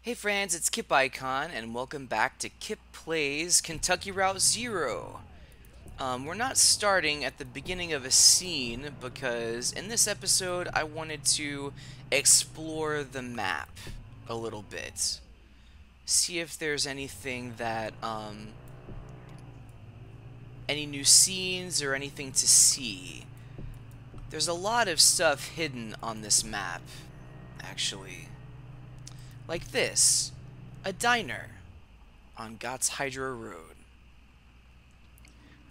Hey friends, it's Kip Icon, and welcome back to Kip Plays Kentucky Route Zero. We're not starting at the beginning of a scene because in this episode I wanted to explore the map a little bit. See if there's anything that, any new scenes or anything to see. There's a lot of stuff hidden on this map, actually. Like this, a diner on Gott's Hydro Road.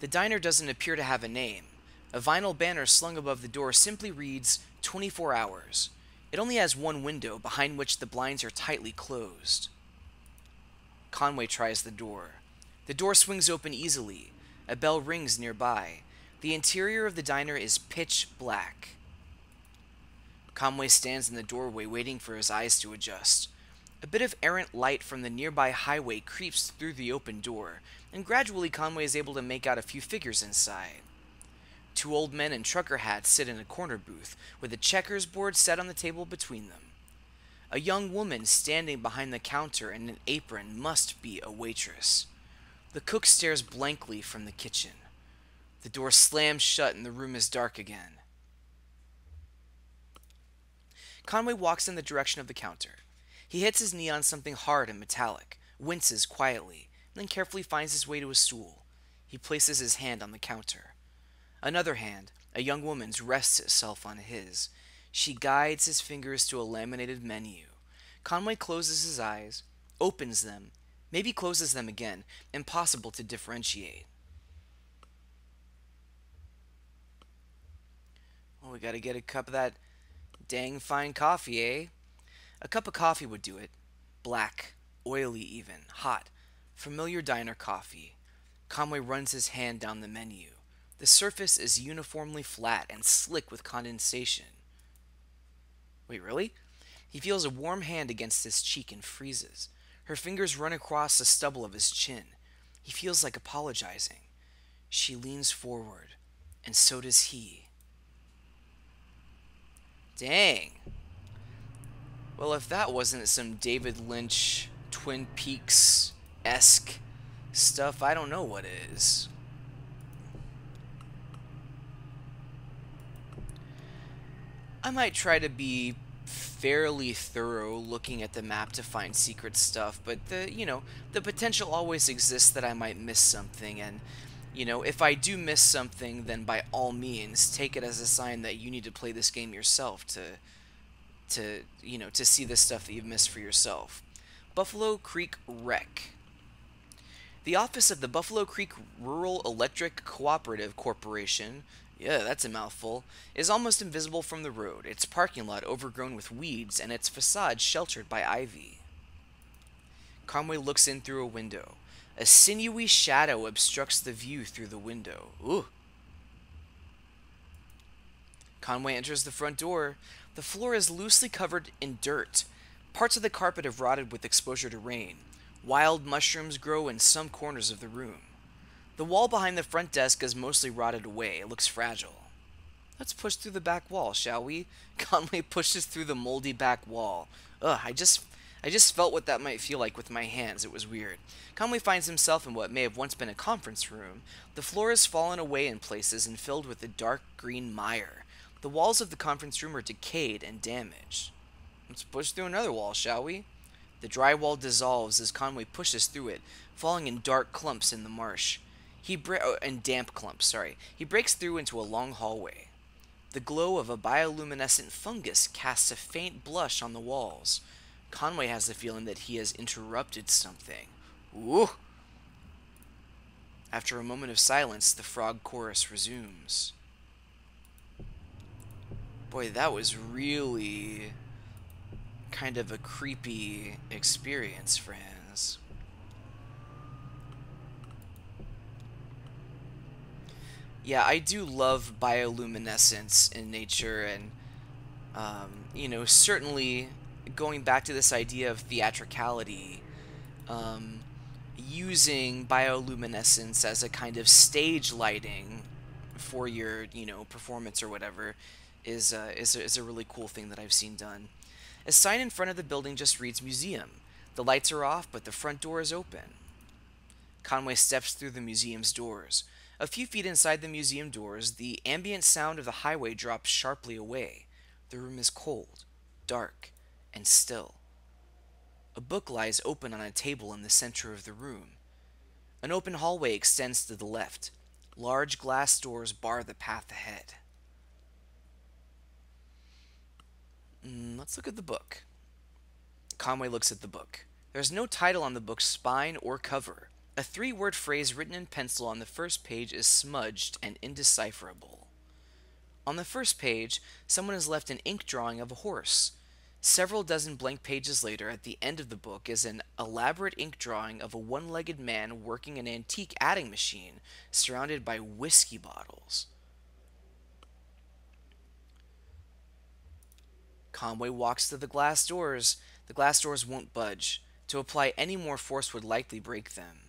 The diner doesn't appear to have a name. A vinyl banner slung above the door simply reads 24 hours. It only has one window, behind which the blinds are tightly closed. Conway tries the door. The door swings open easily. A bell rings nearby. The interior of the diner is pitch black. Conway stands in the doorway waiting for his eyes to adjust. A bit of errant light from the nearby highway creeps through the open door, and gradually Conway is able to make out a few figures inside. Two old men in trucker hats sit in a corner booth, with a checkers board set on the table between them. A young woman standing behind the counter in an apron must be a waitress. The cook stares blankly from the kitchen. The door slams shut and the room is dark again. Conway walks in the direction of the counter. He hits his knee on something hard and metallic, winces quietly, and then carefully finds his way to a stool. He places his hand on the counter. Another hand, a young woman's, rests itself on his. She guides his fingers to a laminated menu. Conway closes his eyes, opens them, maybe closes them again, impossible to differentiate. Well, we gotta get a cup of that dang fine coffee, eh? A cup of coffee would do it. Black, oily even, hot, familiar diner coffee. Conway runs his hand down the menu. The surface is uniformly flat and slick with condensation. Wait, really? He feels a warm hand against his cheek and freezes. Her fingers run across the stubble of his chin. He feels like apologizing. She leans forward, and so does he. Dang. Well, if that wasn't some David Lynch, Twin Peaks-esque stuff, I don't know what is. I might try to be fairly thorough looking at the map to find secret stuff, but the potential always exists that I might miss something, and if I do miss something, then by all means take it as a sign that you need to play this game yourself to see the stuff that you've missed for yourself. Buffalo Creek Rec. The office of the Buffalo Creek Rural Electric Cooperative Corporation, yeah, that's a mouthful, is almost invisible from the road, its parking lot overgrown with weeds and its facade sheltered by ivy. Conway looks in through a window. A sinewy shadow obstructs the view through the window. Ooh. Conway enters the front door. The floor is loosely covered in dirt. Parts of the carpet have rotted with exposure to rain. Wild mushrooms grow in some corners of the room. The wall behind the front desk is mostly rotted away. It looks fragile. Let's push through the back wall, shall we? Conway pushes through the moldy back wall. Ugh, I just felt what that might feel like with my hands. It was weird. Conway finds himself in what may have once been a conference room. The floor has fallen away in places and filled with a dark green mire. The walls of the conference room are decayed and damaged. Let's push through another wall, shall we? The drywall dissolves as Conway pushes through it, falling in dark clumps in the marsh. In damp clumps, sorry. He breaks through into a long hallway. The glow of a bioluminescent fungus casts a faint blush on the walls. Conway has the feeling that he has interrupted something. Ooh! After a moment of silence, the frog chorus resumes. Boy, that was really kind of a creepy experience, friends. Yeah, I do love bioluminescence in nature, and, certainly going back to this idea of theatricality, using bioluminescence as a kind of stage lighting for your, performance or whatever is a really cool thing that I've seen done. A sign in front of the building just reads museum. The lights are off, but the front door is open. Conway steps through the museum's doors. A few feet inside the museum doors, the ambient sound of the highway drops sharply away. The room is cold, dark, and still. A book lies open on a table in the center of the room. An open hallway extends to the left. Large glass doors bar the path ahead. Let's look at the book. Conway looks at the book. There's no title on the book's spine or cover. A 3-word phrase written in pencil on the first page is smudged and indecipherable. On the first page, someone has left an ink drawing of a horse. Several dozen blank pages later, at the end of the book, is an elaborate ink drawing of a one-legged man working an antique adding machine surrounded by whiskey bottles. Conway walks to the glass doors. The glass doors won't budge. To apply any more force would likely break them.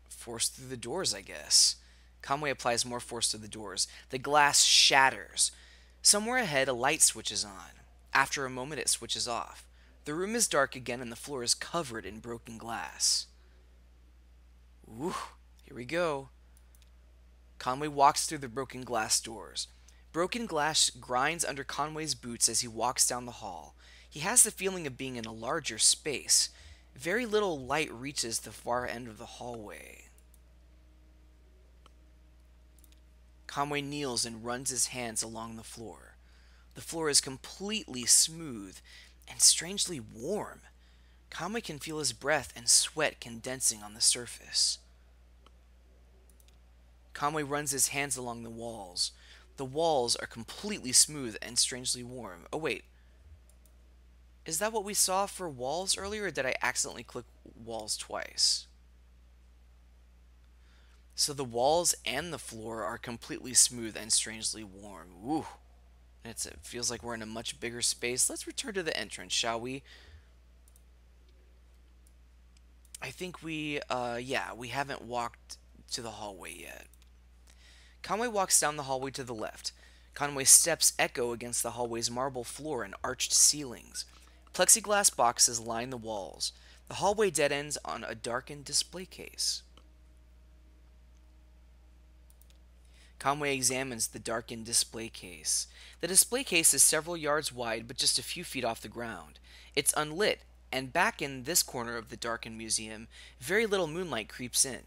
Force through the doors, I guess. Conway applies more force to the doors. The glass shatters. Somewhere ahead, a light switches on. After a moment, it switches off. The room is dark again, and the floor is covered in broken glass. Ooh, here we go. Conway walks through the broken glass doors. Broken glass grinds under Conway's boots as he walks down the hall. He has the feeling of being in a larger space. Very little light reaches the far end of the hallway. Conway kneels and runs his hands along the floor. The floor is completely smooth and strangely warm. Conway can feel his breath and sweat condensing on the surface. Conway runs his hands along the walls. The walls are completely smooth and strangely warm. Oh wait, is that what we saw for walls earlier, or did I accidentally click walls twice? So the walls and the floor are completely smooth and strangely warm. Woo! It feels like we're in a much bigger space. Let's return to the entrance, shall we? I think we haven't walked to the hallway yet. Conway walks down the hallway to the left. Conway's steps echo against the hallway's marble floor and arched ceilings. Plexiglass boxes line the walls. The hallway dead ends on a darkened display case. Conway examines the darkened display case. The display case is several yards wide, but just a few feet off the ground. It's unlit, and back in this corner of the darkened museum, very little moonlight creeps in.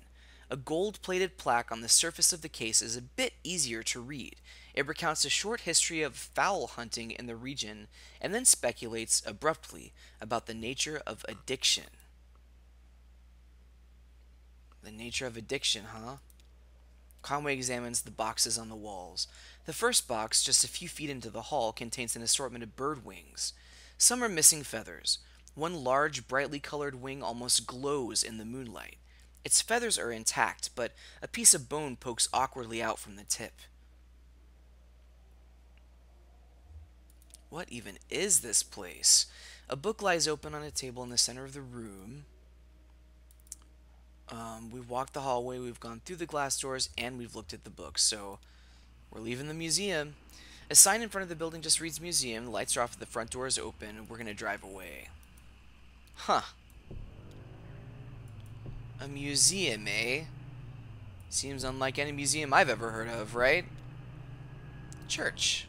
A gold-plated plaque on the surface of the case is a bit easier to read. It recounts a short history of fowl hunting in the region, and then speculates abruptly about the nature of addiction. The nature of addiction, huh? Conway examines the boxes on the walls. The first box, just a few feet into the hall, contains an assortment of bird wings. Some are missing feathers. One large, brightly colored wing almost glows in the moonlight. Its feathers are intact, but a piece of bone pokes awkwardly out from the tip. What even is this place? A book lies open on a table in the center of the room. We've walked the hallway, we've gone through the glass doors, and we've looked at the book, so we're leaving the museum. A sign in front of the building just reads museum, the lights are off, the front door is open, and we're going to drive away. Huh. A museum, eh? Seems unlike any museum I've ever heard of, right? Church.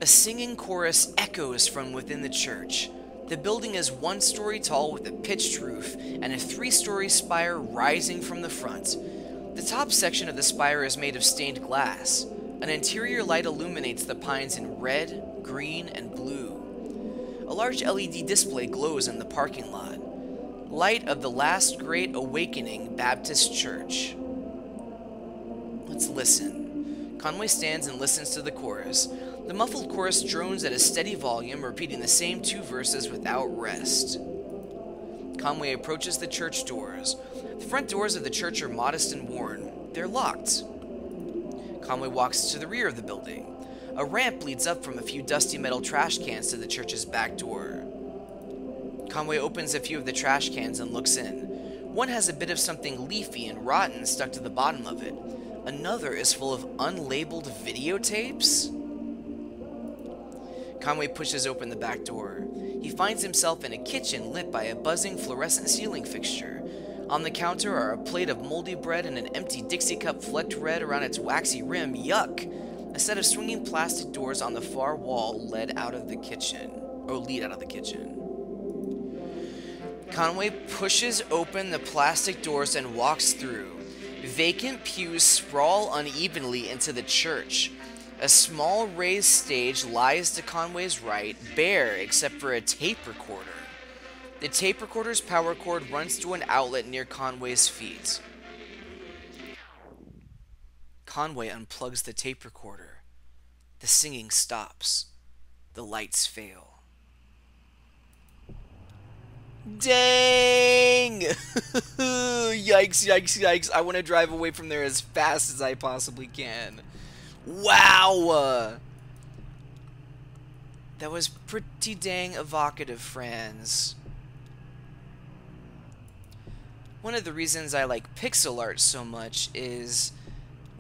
A singing chorus echoes from within the church. The building is 1 story tall with a pitched roof and a 3-story spire rising from the front. The top section of the spire is made of stained glass. An interior light illuminates the pines in red, green, and blue. A large LED display glows in the parking lot. Light of the Last Great Awakening Baptist Church. Let's listen. Conway stands and listens to the chorus. The muffled chorus drones at a steady volume, repeating the same 2 verses without rest. Conway approaches the church doors. The front doors of the church are modest and worn. They're locked. Conway walks to the rear of the building. A ramp leads up from a few dusty metal trash cans to the church's back door. Conway opens a few of the trash cans and looks in. One has a bit of something leafy and rotten stuck to the bottom of it. Another is full of unlabeled videotapes. Conway pushes open the back door. He finds himself in a kitchen lit by a buzzing fluorescent ceiling fixture. On the counter are a plate of moldy bread and an empty Dixie cup flecked red around its waxy rim. Yuck! A set of swinging plastic doors on the far wall lead out of the kitchen. Conway pushes open the plastic doors and walks through. Vacant pews sprawl unevenly into the church. A small raised stage lies to Conway's right, bare except for a tape recorder. The tape recorder's power cord runs to an outlet near Conway's feet. Conway unplugs the tape recorder. The singing stops. The lights fail. Dang! Yikes, yikes, yikes. I want to drive away from there as fast as I possibly can. Wow! That was pretty dang evocative, friends. One of the reasons I like pixel art so much is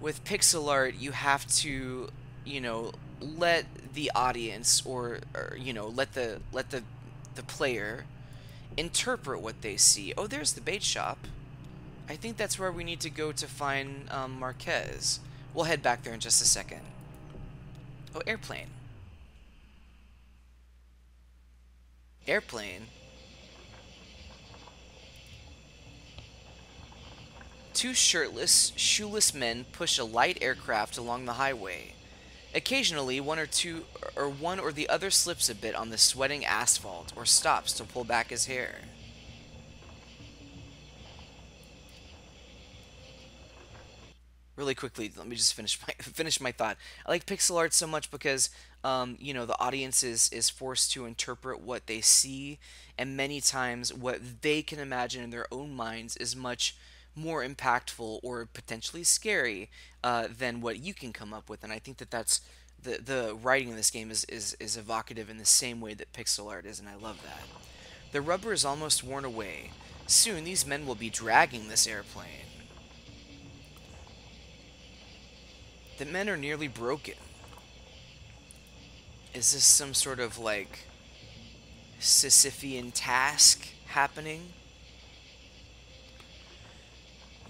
with pixel art you have to, let the audience or let the player interpret what they see. Oh, there's the bait shop. I think that's where we need to go to find Marquez. We'll head back there in just a second. Oh, airplane. Airplane. Two shirtless, shoeless men push a light aircraft along the highway. Occasionally, one or the other slips a bit on the sweating asphalt or stops to pull back his hair. Really quickly, let me just finish my thought. I like pixel art so much because, the audience is forced to interpret what they see, and many times what they can imagine in their own minds is much more impactful or potentially scary than what you can come up with. And I think that's the writing in this game is evocative in the same way that pixel art is, and I love that. The rubber is almost worn away. Soon these men will be dragging this airplane. The men are nearly broken. Is this some sort of like Sisyphean task happening?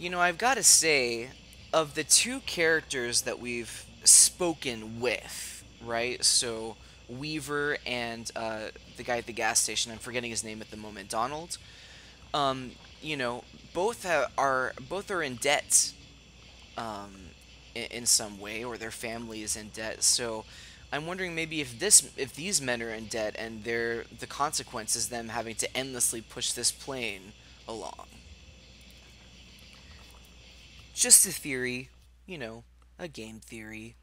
I've got to say, of the two characters that we've spoken with, right? So Weaver and the guy at the gas station, I'm forgetting his name at the moment, Donald. Both are in debt, in some way, or their family is in debt. So I'm wondering maybe if these men are in debt and the consequence is them having to endlessly push this plane along. Just a theory, a game theory.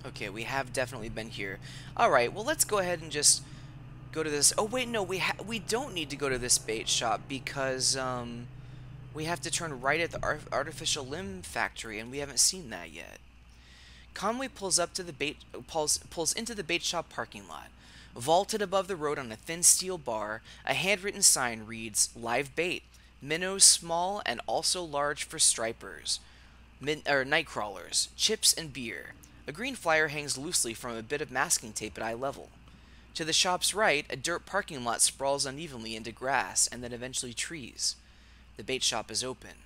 Okay, we have definitely been here. Alright, well let's go ahead and just go to this. Oh wait, no, we don't need to go to this bait shop because we have to turn right at the artificial limb factory, and we haven't seen that yet. Conway pulls into the bait shop parking lot. Vaulted above the road on a thin steel bar, a handwritten sign reads, "Live bait. Minnows small and also large for stripers. Night crawlers. Chips and beer." A green flyer hangs loosely from a bit of masking tape at eye level. To the shop's right, a dirt parking lot sprawls unevenly into grass and then eventually trees. The bait shop is open.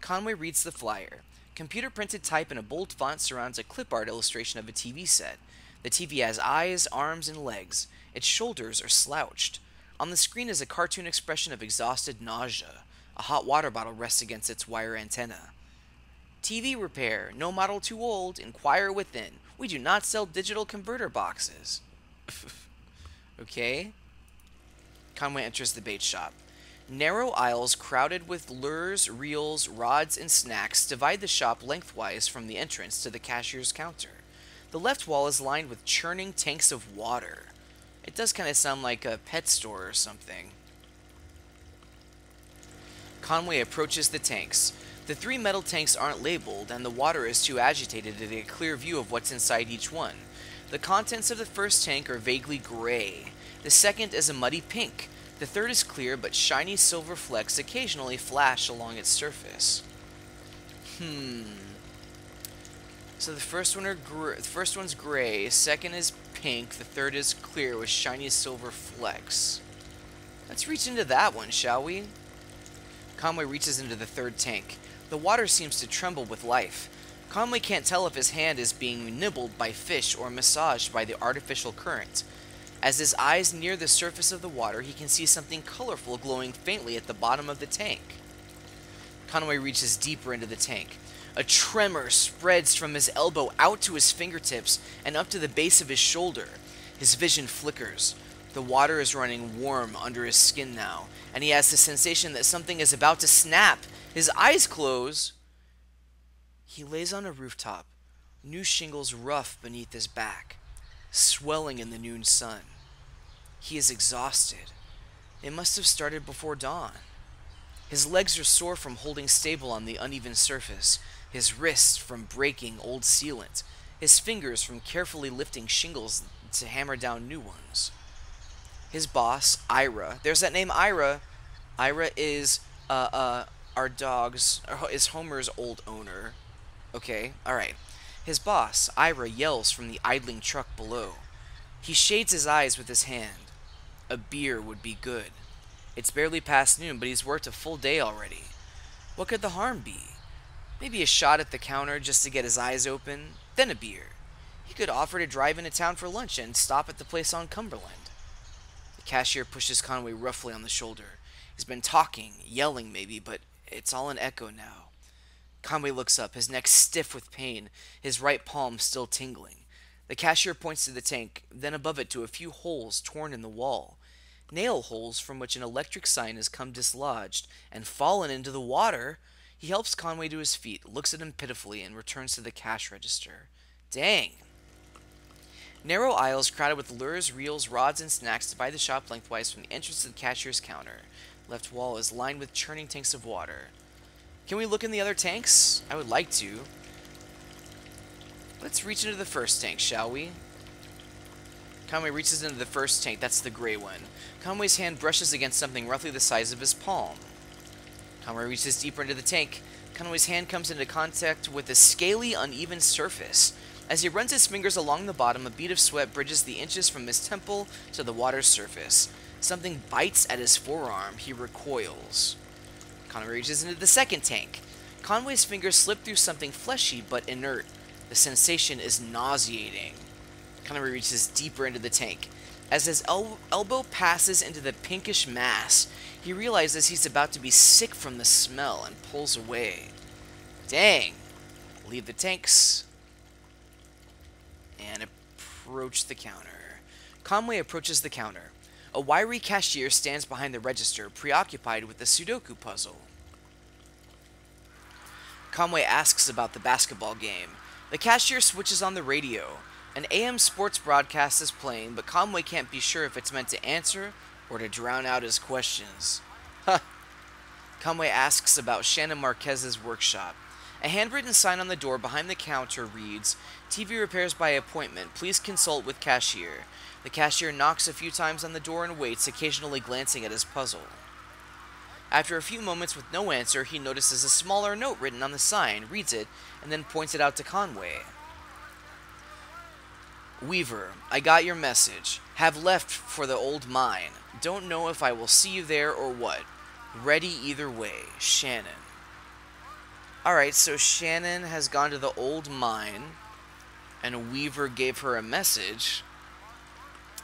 Conway reads the flyer. Computer-printed type in a bold font surrounds a clip art illustration of a TV set. The TV has eyes, arms, and legs. Its shoulders are slouched. On the screen is a cartoon expression of exhausted nausea. A hot water bottle rests against its wire antenna. TV repair. No model too old. Inquire within. We do not sell digital converter boxes. Okay. Conway enters the bait shop. Narrow aisles crowded with lures, reels, rods, and snacks divide the shop lengthwise from the entrance to the cashier's counter. The left wall is lined with churning tanks of water. It does kind of sound like a pet store or something. Conway approaches the tanks. The 3 metal tanks aren't labeled, and the water is too agitated to get a clear view of what's inside each one. The contents of the first tank are vaguely gray. The second is a muddy pink. The third is clear, but shiny silver flecks occasionally flash along its surface. Hmm. So the first one's gray, second is pink, the third is clear with shiny silver flecks. Let's reach into that one, shall we? Conway reaches into the third tank. The water seems to tremble with life. Conway can't tell if his hand is being nibbled by fish or massaged by the artificial current. As his eyes near the surface of the water, he can see something colorful glowing faintly at the bottom of the tank. Conway reaches deeper into the tank. A tremor spreads from his elbow out to his fingertips and up to the base of his shoulder. His vision flickers. The water is running warm under his skin now, and he has the sensation that something is about to snap. His eyes close. He lays on a rooftop, new shingles rough beneath his back, swelling in the noon sun. He is exhausted. It must have started before dawn. His legs are sore from holding stable on the uneven surface, his wrists from breaking old sealant, his fingers from carefully lifting shingles to hammer down new ones. His boss, Ira, there's that name Ira. Ira is our dog's, is Homer's old owner. Okay, alright. His boss, Ira, yells from the idling truck below. He shades his eyes with his hand. A beer would be good. It's barely past noon, but he's worked a full day already. What could the harm be? Maybe a shot at the counter just to get his eyes open, then a beer. He could offer to drive into town for lunch and stop at the place on Cumberland. The cashier pushes Conway roughly on the shoulder. He's been talking, yelling maybe, but it's all an echo now. Conway looks up, his neck stiff with pain, his right palm still tingling. The cashier points to the tank, then above it to a few holes torn in the wall. Nail holes from which an electric sign has come dislodged and fallen into the water. He helps Conway to his feet, looks at him pitifully, and returns to the cash register. Dang. Narrow aisles crowded with lures, reels, rods, and snacks divide the shop lengthwise from the entrance to the cashier's counter. Left wall is lined with churning tanks of water. Can we look in the other tanks? I would like to. Let's reach into the first tank, shall we? Conway reaches into the first tank. That's the gray one. Conway's hand brushes against something roughly the size of his palm. Conway reaches deeper into the tank. Conway's hand comes into contact with a scaly, uneven surface. As he runs his fingers along the bottom, a bead of sweat bridges the inches from his temple to the water's surface. Something bites at his forearm. He recoils. Conway reaches into the second tank. Conway's fingers slip through something fleshy but inert. The sensation is nauseating. Conway reaches deeper into the tank. As his elbow passes into the pinkish mass, he realizes he's about to be sick from the smell and pulls away. Dang. Leave the tanks and approach the counter. Conway approaches the counter. A wiry cashier stands behind the register, preoccupied with the Sudoku puzzle. Conway asks about the basketball game. The cashier switches on the radio. An AM sports broadcast is playing, but Conway can't be sure if it's meant to answer or to drown out his questions. Huh. Conway asks about Shannon Marquez's workshop. A handwritten sign on the door behind the counter reads, TV repairs by appointment. Please consult with cashier. The cashier knocks a few times on the door and waits, occasionally glancing at his puzzle. After a few moments with no answer, he notices a smaller note written on the sign, reads it, and then points it out to Conway. Weaver, I got your message. Have left for the old mine. Don't know if I will see you there or what. Ready either way. Shannon. Alright, so Shannon has gone to the old mine, and Weaver gave her a message.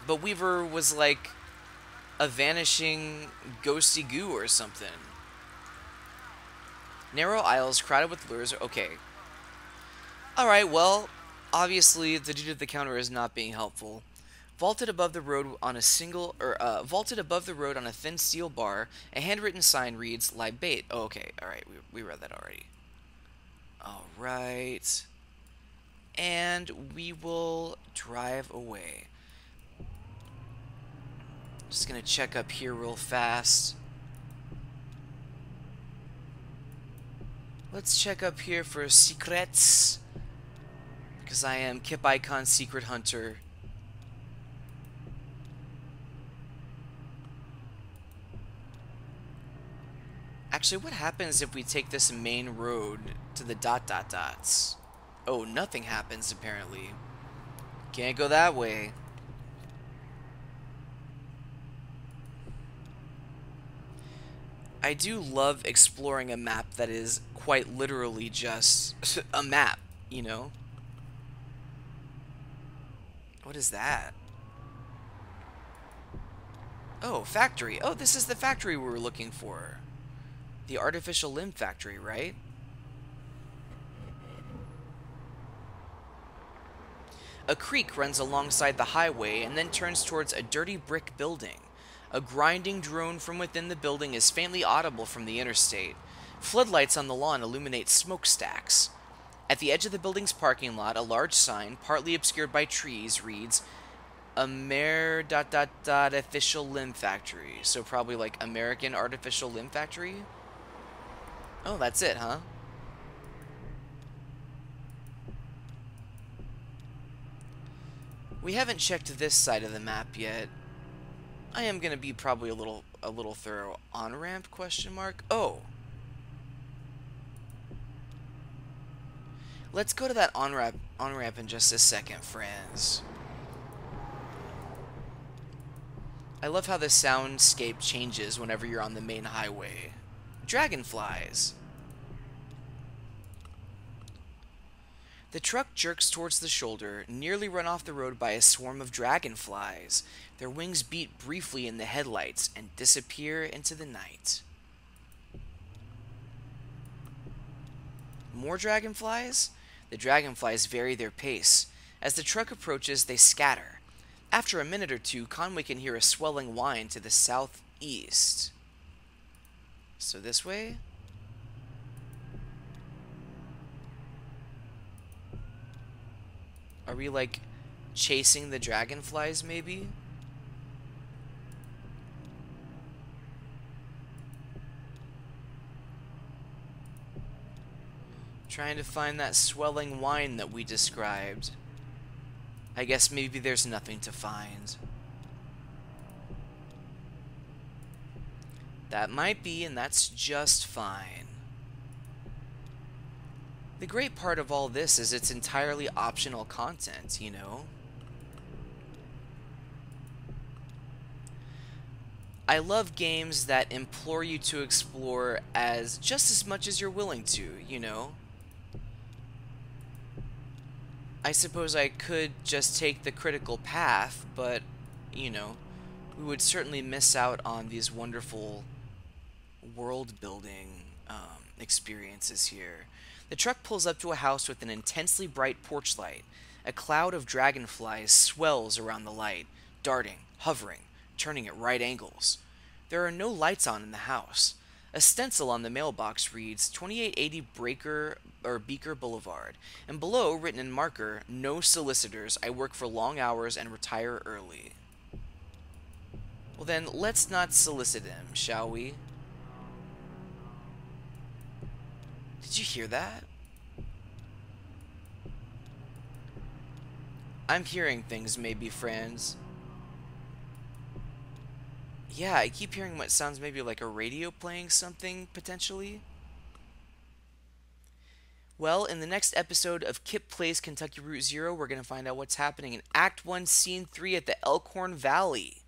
But Weaver was like a vanishing ghosty goo or something. Narrow aisles crowded with lures. Okay. Alright, well, obviously the dude at the counter is not being helpful. Vaulted above the road on a thin steel bar, a handwritten sign reads, "Live bait." Oh, okay, alright, we read that already. Alright. And we will drive away. Just gonna check up here real fast. Let's check up here for secrets. Because I am Kip Icon Secret Hunter. Actually, what happens if we take this main road to the dot dot dots. Oh, nothing happens apparently. Can't go that way. I do love exploring a map that is quite literally just a map, you know? What is that? Oh, factory. Oh, this is the factory we were looking for. The artificial limb factory, right? A creek runs alongside the highway and then turns towards a dirty brick building. A grinding drone from within the building is faintly audible from the interstate. Floodlights on the lawn illuminate smokestacks. At the edge of the building's parking lot, a large sign, partly obscured by trees, reads, Artificial Limb Factory. So probably like American Artificial Limb Factory? Oh, that's it, huh? We haven't checked this side of the map yet. I am gonna be probably a little thorough. On-ramp question mark? Oh. Let's go to that on-ramp in just a second, friends. I love how the soundscape changes whenever you're on the main highway. Dragonflies. The truck jerks towards the shoulder, nearly run off the road by a swarm of dragonflies. Their wings beat briefly in the headlights and disappear into the night. More dragonflies? The dragonflies vary their pace. As the truck approaches, they scatter. After a minute or two, Conway can hear a swelling whine to the southeast. So this way? Are we, like, chasing the dragonflies, maybe? Trying to find that swelling whine that we described. I guess maybe there's nothing to find. That might be, and that's just fine. The great part of all this is it's entirely optional content, you know? I love games that implore you to explore just as much as you're willing to, you know? I suppose I could just take the critical path, but, you know, we would certainly miss out on these wonderful world-building experiences here. The truck pulls up to a house with an intensely bright porch light. A cloud of dragonflies swells around the light, darting, hovering, turning at right angles. There are no lights on in the house. A stencil on the mailbox reads 2880 Beaker Boulevard, and below, written in marker, "No solicitors. I work for long hours and retire early." Well then, let's not solicit him, shall we? Did you hear that? I'm hearing things, maybe, friends. Yeah, I keep hearing what sounds maybe like a radio playing something, potentially. Well, in the next episode of Kip Plays Kentucky Route Zero, we're going to find out what's happening in Act 1, Scene 3 at the Elkhorn Valley. ...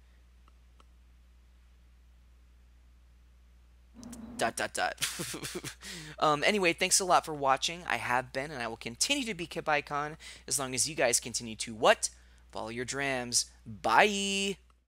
Anyway, thanks a lot for watching. I have been, and I will continue to be Kip Icon as long as you guys continue to what? Follow your drams. Bye!